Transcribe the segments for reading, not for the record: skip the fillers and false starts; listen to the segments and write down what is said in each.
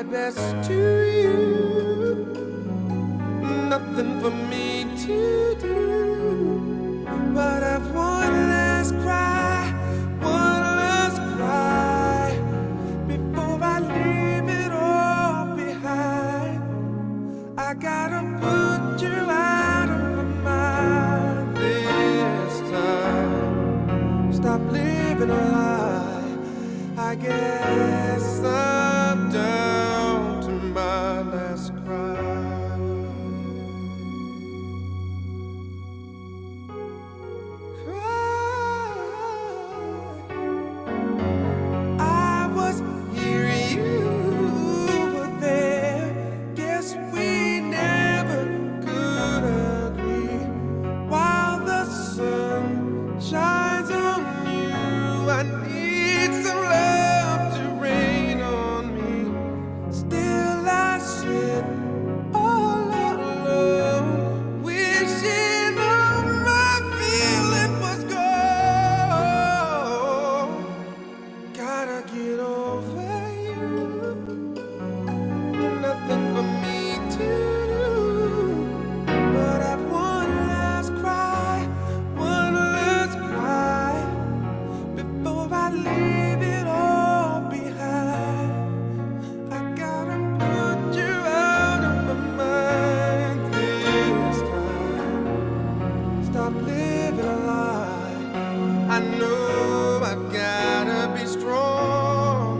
my best to you. Nothing for me to do but have one last cry, one last cry before I leave it all behind. I gotta put you out of my mind this time. Stop living a lie. I guess I'm down to my last cry. I was here, you were there. Guess we never could agree. While the sun shines on you, I need some love to rain on me. Still I sit all alone, wishing all my feeling was gone. Gotta get over you. Nothing for me to do but have one last cry, one last cry before I leave it all behind. I gotta put you out of my mind this time. Stop living a lie. I know I've gotta be strong,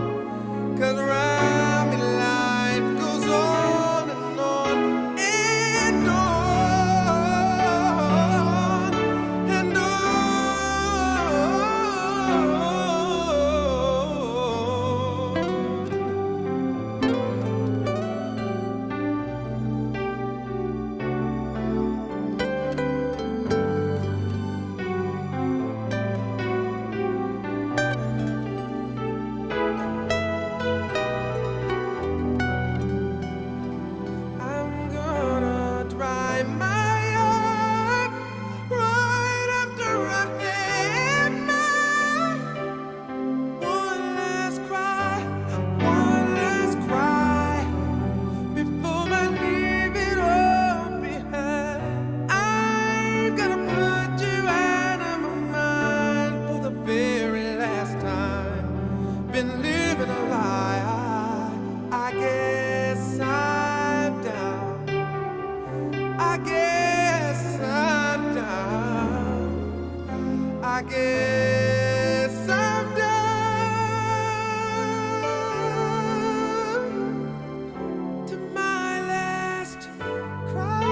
'cause around me life goes on and on and on and I'm gonna dry my eye right after I had mine. One last cry, one last cry before I leave it all behind. I'm gonna put you out of my mind for the very last time. Been living a lie. I guess I'm down. I guess I'm down. I guess I'm down to my last cry.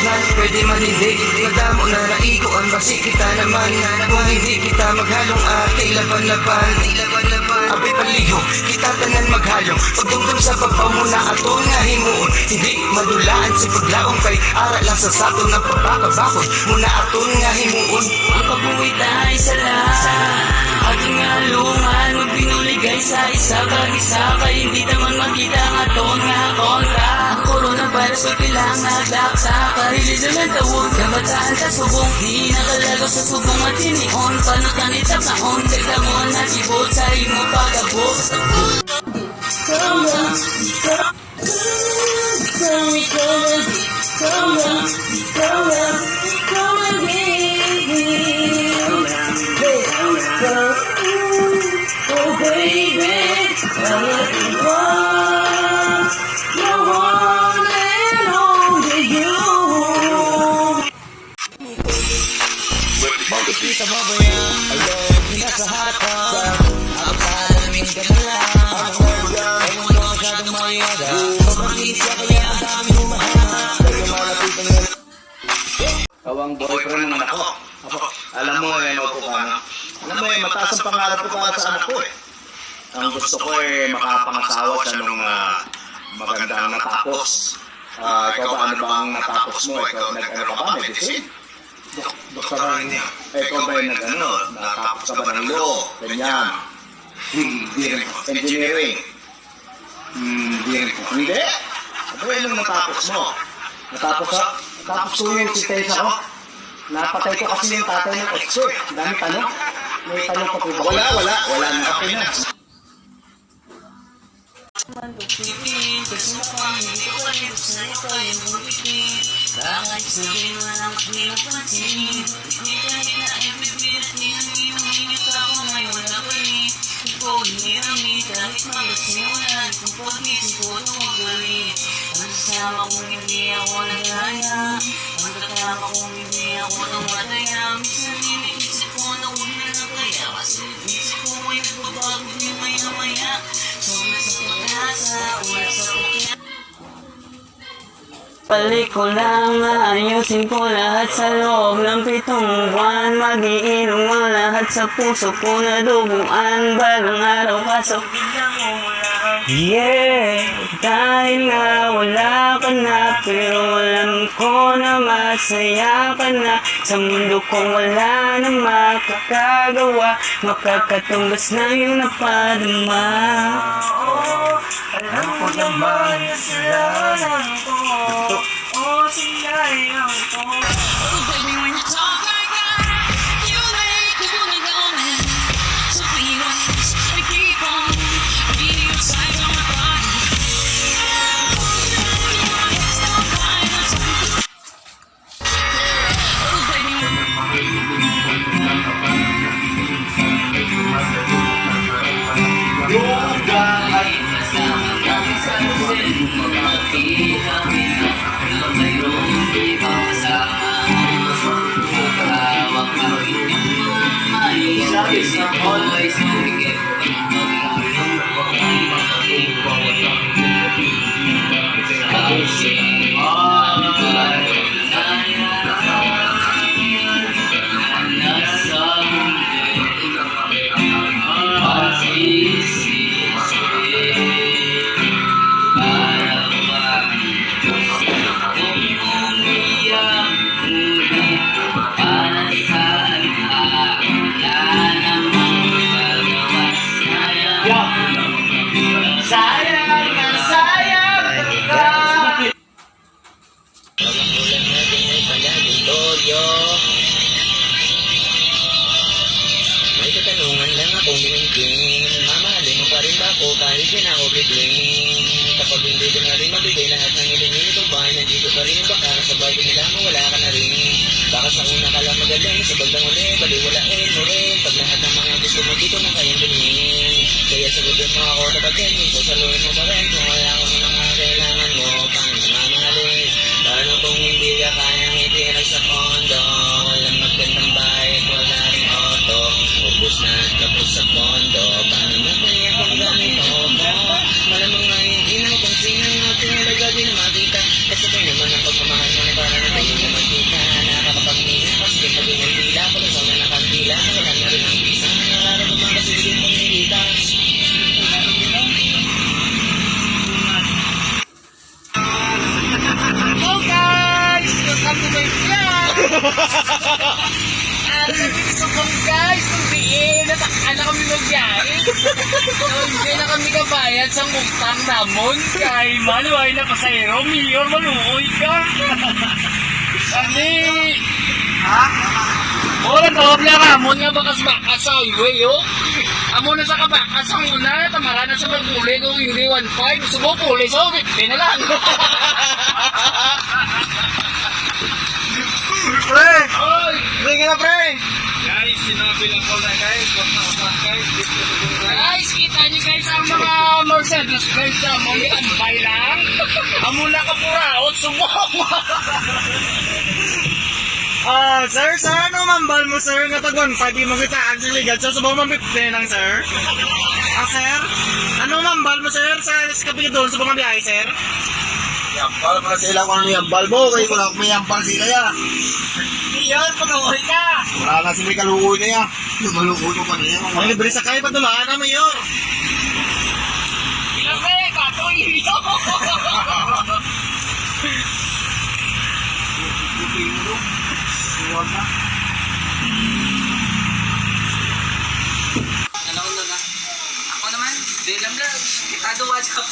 Na pwede man hindi, madamo na naikuan, basi kita naman. Kung hindi kita maghalong ate, laban-laban. Abay paliho, kita tanan maghalong. Pagdugtong sa pagpamuna ato nga himuon. Hindi madulaan si paglaong kay ara lang sa sato ng pagpapabakod. Muna ato nga himuon. Ang kabuhay tayo sa lahat. Ating nga lungan, magbinuligay sa isa kag-isa. Kaya hindi naman makita ang aton nga kontra. Ang coronavirus pagkilang naglaksa. Karilisan ng tawag, kabataan sa subong. Di nakalagaw sa subong at hinion. Panutanitap na on, kagdamon na sibot sa imo pagabot. Oh baby, tell everyone you're one and only you. Bakit di ka mabayan? Alay, pinasa harapan. Ang kalamin ka na lang. Ang organ, ay mundo masyadong mayaga. Sobrang isya kaya ang dami humahanap. Kaya malapitan na. Kawang boyfriend ng anak ko. Alam mo maupo ka na. Alam mo mataas ang pangarap ko para sa anak ko Ang gusto ko makapangasawa siya nung magandang natapos. Ikaw ba ano bang natapos mo? Ikaw nag-ano ka ba? Medicine? Doktor rin niya. Ikaw ba natapos ka ba ng law? Ganyan. Hindi rin ko. Engineering? Hindi rin ko. Hindi? Ano yung natapos mo? Natapos ko yung existensya ko. Napatay ko kasi yung tatay ng ex ko Dami tanong. May tanong pa po ba? Wala na. Okay na. Bakit sabihin mo lang pinapansin? Hindi kahit na everyday ninanginit ako ngayon wala pa rin. Kung hinirami kahit malasing wala kung pagising ko nung galing. Ang kasama kong hindi ako nagaya. Ang kasama kong hindi ako namataya. Minsan iniisip ko na huwag na lang kaya. Kasi iniisip ko may nagbabago din maya-maya. Sobrang sa pag-asa, ulat sa pagkaya. Pelikula, ayusin ko lahat sa loob ng 7 buwan. Magiinom ang lahat sa puso ko na duguan. Balang araw kaso biglang umulan. Yeah, dahil nga wala ka na. Pero alam ko na masaya ka na. Sa mundo ko wala na makakagawa. Makakatumbas na yung napadama. Oh, alam ko naman na kasalanan ko. Oh, sinayang ko. Oh, baby, when you talk like that, you make me wanna go, man. So please, we keep on beating your side on my body. Oh, baby, always may katanungan lang akong binigyan. Mamahalin mo pa rin ba ako kahit di na ako bigling? Kapag hindi ko na rin mabigay lahat ng ilingin itong bahay, nandito pa rin. Baka sa bagay nila mo wala ka na rin. Baka sa una ka lang magaling, sa bandang uli baliwalain mo rin. Pag lahat ng mga gusto mo dito na kayang bilhin. Kaya sagutin mo ako na batin, sasaluhin mo pa rin. Kung wala ko ng mga kailangan mo, paano mamahalin? Paano kung hindi ka kayang itira sa kondo? Walang magandang bahay at wala rin auto. Ubus na at tapos sa kondo. Paano na kaya kung ganito mo? Malamang nga hindi na kung sino yung ating alaga din na makita. Kasi kayo naman ang pagmamahal mo na para na tayo. kami magbiyahe. Hindi na kami kabayad sa utang namon. Kay maluhay na pasayro, mayor, maluoy ka. Ani? Ha? Oo, doble ang amon nga bakas-bakas sa highway, oh. Amo na sa kabakas ang una, tamara na sa pagkuli kung hindi 1.5. Subo kuli, so, na lang. Pre! Oy! Sige na, pre! Guys, sinabi lang ko na guys, guys, kita niyo guys ang mga Mercedes Benz na mo, tambay lang. Amo na ka puraot, subok mo. Sir, ano mambal mo, sir? Nga tag 1.5, di mo kita actually legal. So, subaw man 15 lang, sir? Sir? Ano mambal mo, sir? Sa kapit doon, subaw man biyahe, sir? Yambal mo na sila kung ano yambal mo. Kaya kung may yambal sila ya. Iyon, pag-uwi ka. Wala na sila kalukoy na ya. Kalukoy ko pa na yan. Ang libre sa kayo, patulaan na mo yun. Ilang katoy. Ano na? Ako naman, di lang lang. Kitado WhatsApp.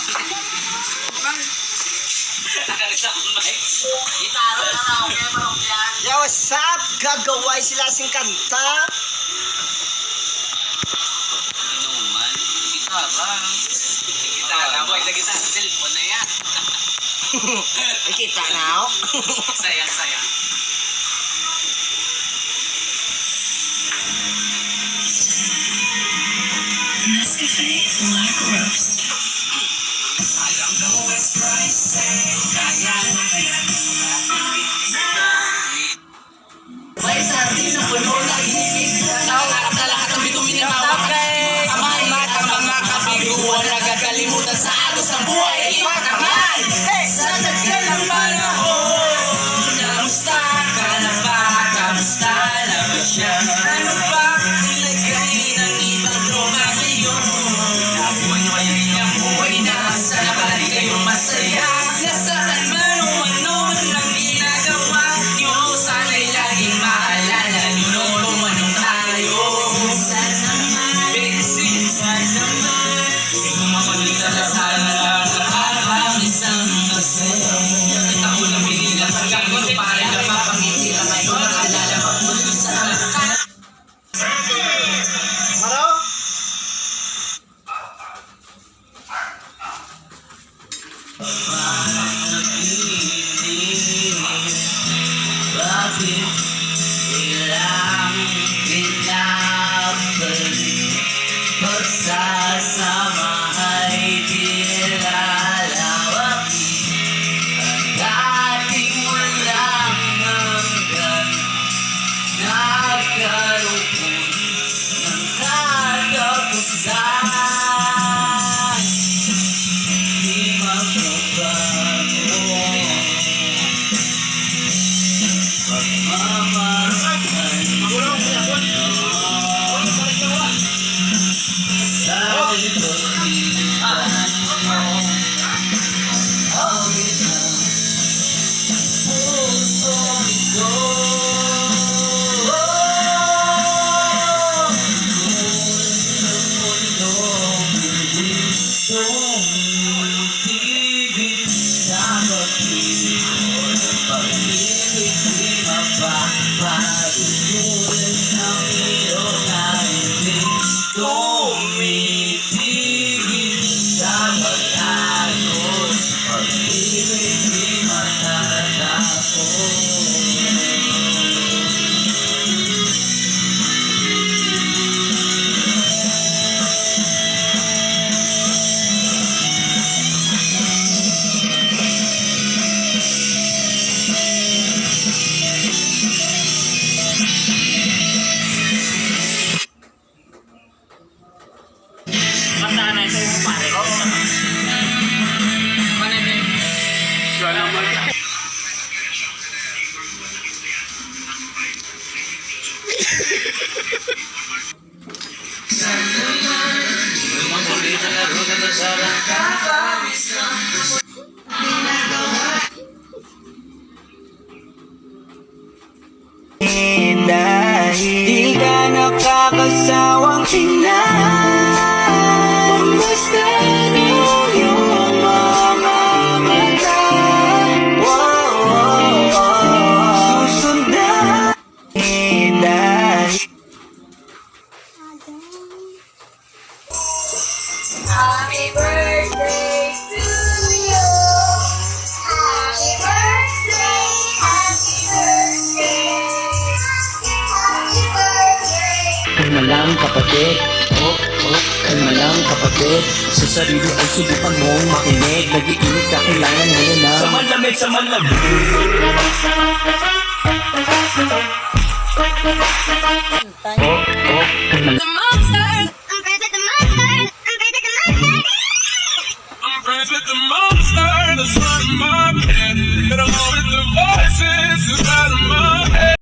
Gitaro na raw, kaya marong yan. Yo, what's up? Gagaway sila sing kanta. Ano man? Gitara. Boy, sa gitara. Cellphone na yan. Kita na ako. Sayang. Nescafe Black Roast. May sabi na puno ng himig. Nakalap na lahat ng bituin na tawag. Kamay, ang mga kabiguan. Nagkakalimutan sa agos ng buhay. Kamay! Sa tagal ng panahon. Kamusta ka na ba? Kamusta na ba siya? Ano ba nilagay ng ibang droga ngayon? Nabuhay ang buhay na sana bali kayong masaya. Nasaan man o ano man ang ginagawa nyo. Sana'y laging maalala nyo noon kung anong tayo. Minsan naman, minsan naman, ikaw makulit sana sa araw isang kasi. Kita ko lang binilang hanggang ito para na mapangiti na ngayon. Alala mapulit sa lahat. Maro? Bakit ilang pinapalik pagsasamahay nilalawaki ang dating walang hanggan nagkalupon ng katapusan di magbabago pagmamahal sa lipunan mo awit ng puso ito. Tumibig sa pag-ibig pag-ibig di mapapatuloy ng iyong naibig. Tumibig sa pag-agos pag-ibig di matatapos. nakakasawang tingnan. Pagmasdan ang iyong mga mata. Susundan kita. Happy birthday to you. Happy birthday, happy birthday. Happy birthday. Kalma lang kapatid, kalma lang kapatid. Sa sarili ay subukan mong makinig. Nag-iinit ka, kailangan mo na. Sa malamig, sa malamig. The monster. I'm friends with the monster. I'm friends with the monster. I'm friends with the monster. That's one of my